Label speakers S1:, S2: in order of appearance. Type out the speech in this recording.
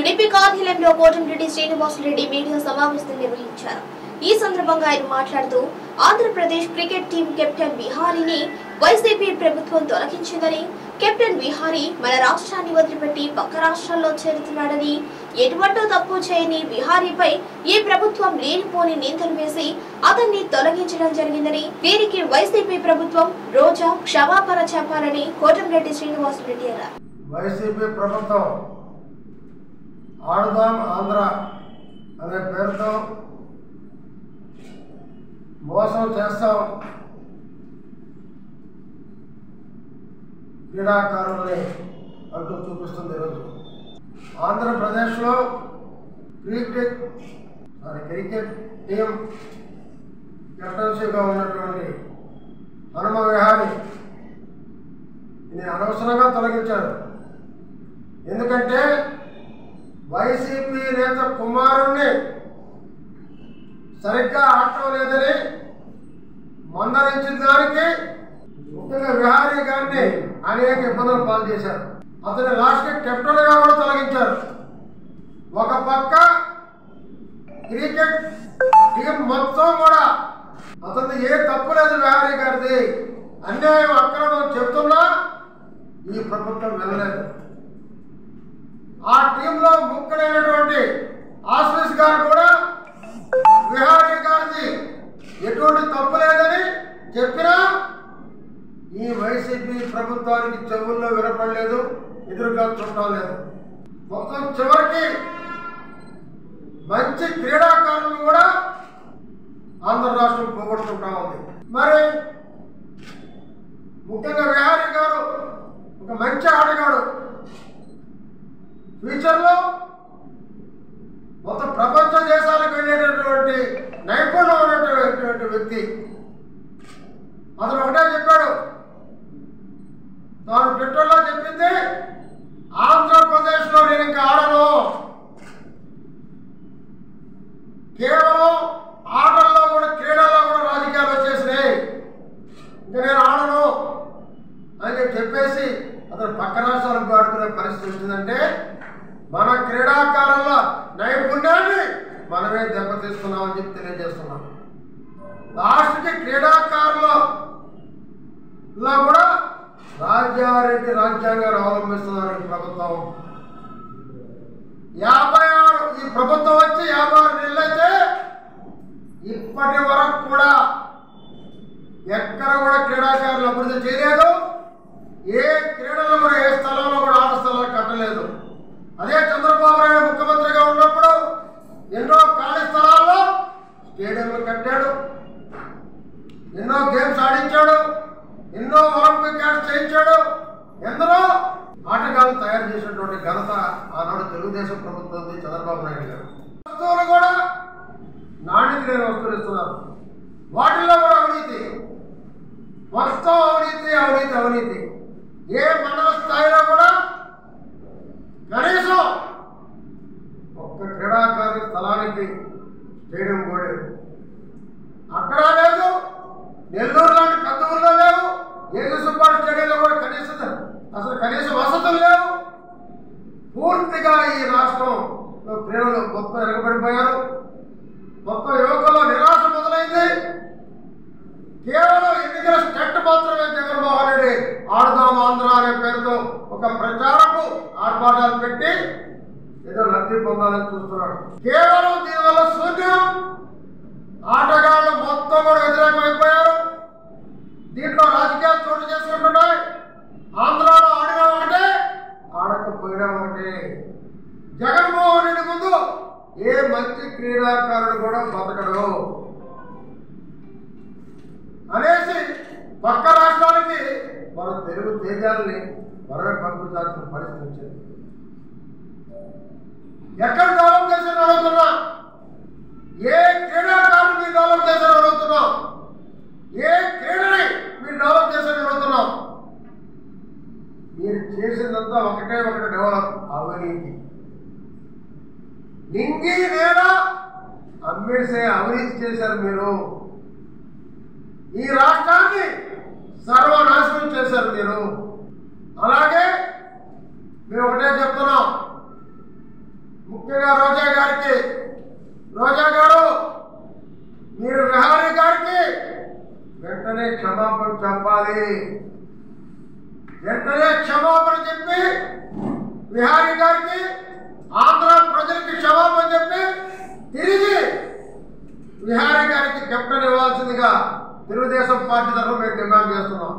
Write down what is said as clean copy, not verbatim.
S1: TDP కార్యాలయంలో Kotamreddy Srinivasa Reddy media సమావేశం నిర్వహించారు. ఈ సందర్భంగా ఆయన మాట్లాడుతూ ఆంధ్రప్రదేశ్ క్రికెట్ టీం కెప్టెన్ విహారీని వైసీపీ ప్రభుత్వం తొలగించిందని, కెప్టెన్ విహారీ మన రాష్ట్రాన్ని వదిలిపెట్టి పక్క రాష్ట్రాల్లో చేరుతున్నాడని, ఎటువంటి తప్పు చేయని విహారీపై ఈ ప్రభుత్వం లేనిపోని నిందలు వేసి అతన్ని తొలగించడం జరిగిందని, వీరికి వైసీపీ ప్రభుత్వం రోజా క్షమాపణ చెప్పాలని కోటంరెడ్డి శ్రీనివాసరెడ్డి అన్నారు.
S2: వైసీపీ ప్రభుత్వం ఆడుదాం ఆంధ్ర అనే పేరుతో మోసం చేస్తాం క్రీడాకారుల్ని అంటూ చూపిస్తుంది. ఈరోజు ఆంధ్రప్రదేశ్లో క్రికెట్ టీం కెప్టెన్సీగా ఉన్నటువంటి హనుమ విహారీ అనవసరంగా తొలగించారు. ఎందుకంటే వైసీపీ నేత కుమారుణ్ణి సరిగ్గా ఆడటం లేదని మందలించిన దానికి ముఖ్యంగా విహారీ గారిని అనేక ఇబ్బందులు పాలు చేశారు. అతని లాస్ట్ కెప్టెన్గా కూడా తొలగించారు. ఒక పక్క క్రికెట్ టీం మొత్తం కూడా అతను ఏ తప్పు లేదు విహారీ గారిది, అన్యాయం అక్రమం చెప్తున్నా ఈ ప్రభుత్వం వినలేదు. ఆ టీంలో ముఖ్యుడైనటువంటి ఆశీష్ గారు కూడా విహారీ గారిది ఎటువంటి తప్పు లేదని చెప్పినా ఈ వైసీపీ ప్రభుత్వానికి చెవుల్లో వినపడలేదు, ఎదురుగా చూడటం లేదు. మొత్తం చివరికి మంచి క్రీడాకారులను కూడా ఆంధ్ర రాష్ట్రం పోగొట్టుకుంటా ఉంది. మరి ముఖ్యంగా విహారీ గారు ఒక మంచి ఆటగాడు, ఫ్యూచర్లో మొత్తం ప్రపంచ దేశాలకు వెళ్ళేటటువంటి నైపుణ్యం ఉన్నటువంటి వ్యక్తి. అతను ఒకటే చెప్పాడు, తాను ట్విట్టర్లో చెప్పింది, ఆంధ్రప్రదేశ్లో నేను ఇంకా ఆడను, కేవలం ఆటల్లో కూడా క్రీడల్లో కూడా రాజకీయాలు వచ్చేసినాయి, ఇంకా నేను ఆడను అని చెప్పేసి అతను పక్క రాష్ట్రాలకు ఆడుకునే పరిస్థితి వచ్చిందంటే మన క్రీడాకారుల నైపుణ్యాన్ని మనమే దెబ్బతీస్తున్నామని చెప్పి తెలియజేస్తున్నాం. లాస్ట్కి క్రీడాకారులలో కూడా రాజ్యారెడ్డి రాజ్యాంగాన్ని అవలంబిస్తున్నారు ఈ ప్రభుత్వం. 56 ఈ ప్రభుత్వం వచ్చి 56 నెలలైతే ఇప్పటి వరకు కూడా ఎక్కడ కూడా క్రీడాకారులు అభివృద్ధి చేయలేదు. ఏ క్రీడలో కూడా ఏ స్థలంలో కూడా ఆట స్థలాలు కట్టలేదు. అదే చంద్రబాబు నాయుడు ముఖ్యమంత్రిగా ఉన్నప్పుడు ఎన్నో ఖాళీ స్థలాల్లో స్టేడియంలు కట్టాడు, ఎన్నో గేమ్స్ ఆడించాడు, ఎన్నో ఒలింపిక్ గేమ్స్ చేయించాడు, ఎందరో ఆటగాళ్ళు తయారు చేసినటువంటి ఘనత ఆనాడు తెలుగుదేశం ప్రభుత్వం చంద్రబాబు నాయుడు గారు. వస్తువులు కూడా నాణ్యత లేని వస్తువులు ఇస్తున్నారు, వాటిల్లో కూడా అవినీతి, మొత్తం అవినీతి అవినీతి అవినీతి. ఏ మండల స్థాయిలో కూడా కనీసం ఒక్క క్రీడాకారు స్థలానికి స్టేడియం కూడా లేదు. అక్కడ లేదు, నెల్లూరు లాంటి పెద్ద ఊళ్ళో లేవు, ఏజు సుబ్బారెడ్డి స్టేడియంలో కూడా కనీస వసతులు లేవు. పూర్తిగా ఈ రాష్ట్రంలో క్రీడలు మొత్తం ఎరగబడిపోయారు. మొత్తం యువకుల్లో నిరాశ మొదలైంది. కేవలం ఎన్నికల స్టెట్ మాత్రమే జగన్మోహన్ రెడ్డి ఆడుదాం ఆంధ్ర అనే పేరుతో ఒక ప్రచారపు ఆర్భాటాలు పెట్టి ఏదో లబ్ధి పొందాలని చూస్తున్నాడు. కేవలం దీనివల్ల శూన్యం. ఆటగాళ్ళు మొత్తం కూడా వ్యతిరేకమైపోయారు. దీంట్లో రాజకీయాలు చోటు చేసుకుంటున్నాయి. ఆంధ్రాలో ఆడినా ఒకటే, ఆడకపోయినా ఒకటే. జగన్మోహన్ రెడ్డి ముందు ఏ మంచి క్రీడాకారుడు కూడా బతకడు అనేసి పక్క రాష్ట్రానికి మన తెలుగు తేజాలని మనమే పంపించాల్సిన పరిస్థితి వచ్చింది. ఎక్కడ డెవలప్ చేశారని అడుగుతున్నా, ఏ క్రీడాకారులు మీరు డెవలప్ చేశారని అడుగుతున్నాం, ఏ క్రీడని మీరు డెవలప్ చేశారని అడుగుతున్నాం. మీరు చేసిందంతా ఒకటే ఒకటి డెవలప్, అవినీతి. నింగి నేల అమ్మేసే అవినీతి చేశారు మీరు. ఈ రాష్ట్రాన్ని సర్వనాశనం చేశారు మీరు. అలాగే మేము ఒకటే చెప్తున్నాం, ముఖ్యంగా రోజా గారు మీరు విహారీ గారికి వెంటనే క్షమాపణ చెప్పాలి. వెంటనే క్షమాపణ చెప్పి విహారీ గారికి, ఆంధ్ర ప్రజలకి క్షమాపణ చెప్పి తిరిగి విహారీ గారికి కెప్టెన్ ఇవ్వాల్సిందిగా తెలుగుదేశం పార్టీ తరఫున మేము డిమాండ్ చేస్తున్నాం.